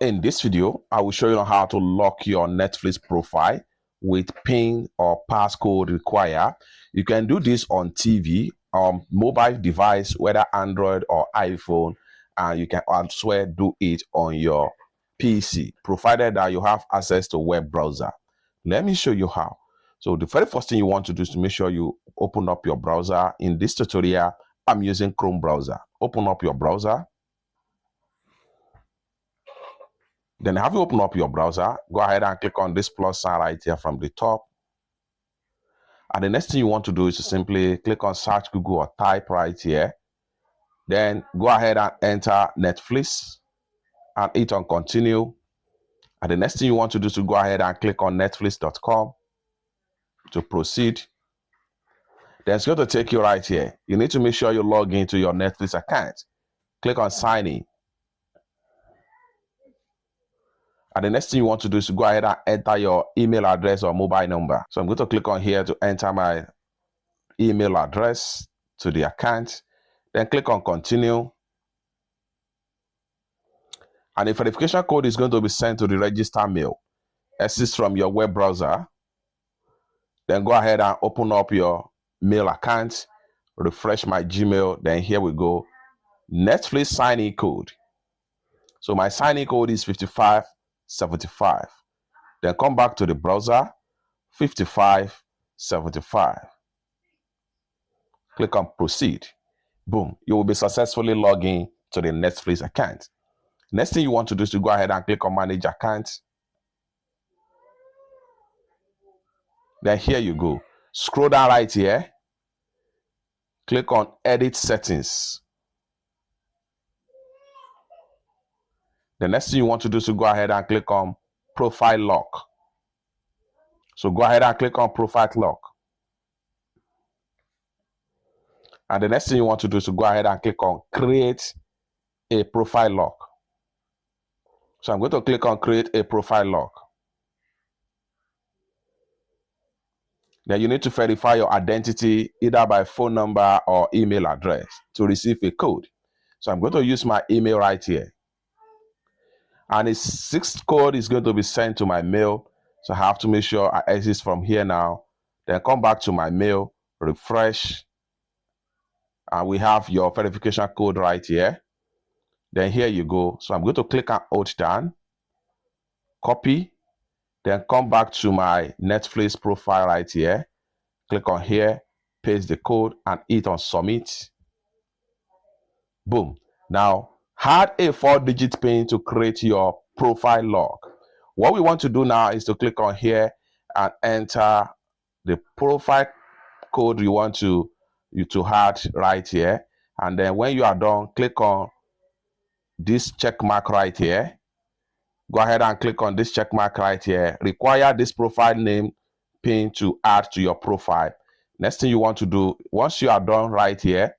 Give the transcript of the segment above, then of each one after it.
In this video, I will show you how to lock your Netflix profile with PIN or passcode required. You can do this on TV, mobile device, whether Android or iPhone, and you can also do it on your PC, provided that you have access to web browser. Let me show you how. So the very first thing you want to do is to make sure you open up your browser. In this tutorial, I'm using Chrome browser. Open up your browser. Then have you open up your browser, go ahead and click on this plus sign right here from the top. And the next thing you want to do is to simply click on search Google or type right here. Then go ahead and enter Netflix and hit on continue. And the next thing you want to do is to go ahead and click on netflix.com to proceed. Then it's going to take you right here. You need to make sure you log into your Netflix account. Click on sign in. And the next thing you want to do is to go ahead and enter your email address or mobile number. So I'm going to click on here to enter my email address to the account. Then click on continue. And the verification code is going to be sent to the register mail. Access from your web browser. Then go ahead and open up your mail account. Refresh my Gmail. Then here we go. Netflix sign-in code. So my sign-in code is 5575. Then come back to the browser, 5575. Click on proceed. Boom, you will be successfully logging to the Netflix account. Next thing you want to do is to go ahead and click on manage account. Then here you go. Scroll down right here. Click on edit settings. The next thing you want to do is to go ahead and click on profile lock. So go ahead and click on profile lock. And the next thing you want to do is to go ahead and click on create a profile lock. So I'm going to click on create a profile lock. Then you need to verify your identity either by phone number or email address to receive a code. So I'm going to use my email right here. And the 6th code is going to be sent to my mail. So I have to make sure I exit from here now. Then come back to my mail, refresh. And we have your verification code right here. Then here you go. So I'm going to click on hold down, copy, then come back to my Netflix profile right here. Click on here, paste the code and hit on submit. Boom. Now, add a 4-digit PIN to create your profile lock. What we want to do now is to click on here and enter the profile code you want to add right here. And then when you are done, click on this check mark right here. Go ahead and click on this check mark right here. Require this profile name PIN to add to your profile. Next thing you want to do, once you are done right here,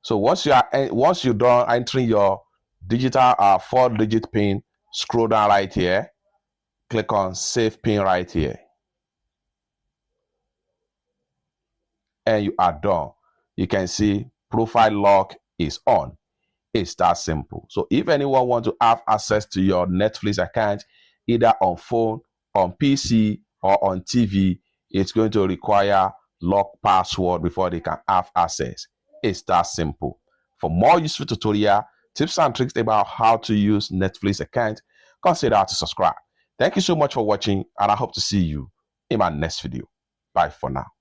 so once you're done entering your digital 4-digit PIN, scroll down right here, click on save PIN right here, and you are done. You can see profile lock is on. It's that simple. So if anyone wants to have access to your Netflix account, either on phone, on PC, or on TV, it's going to require lock password before they can have access. It's that simple. For more useful tutorial, tips and tricks about how to use Netflix account, consider to subscribe. Thank you so much for watching, and I hope to see you in my next video. Bye for now.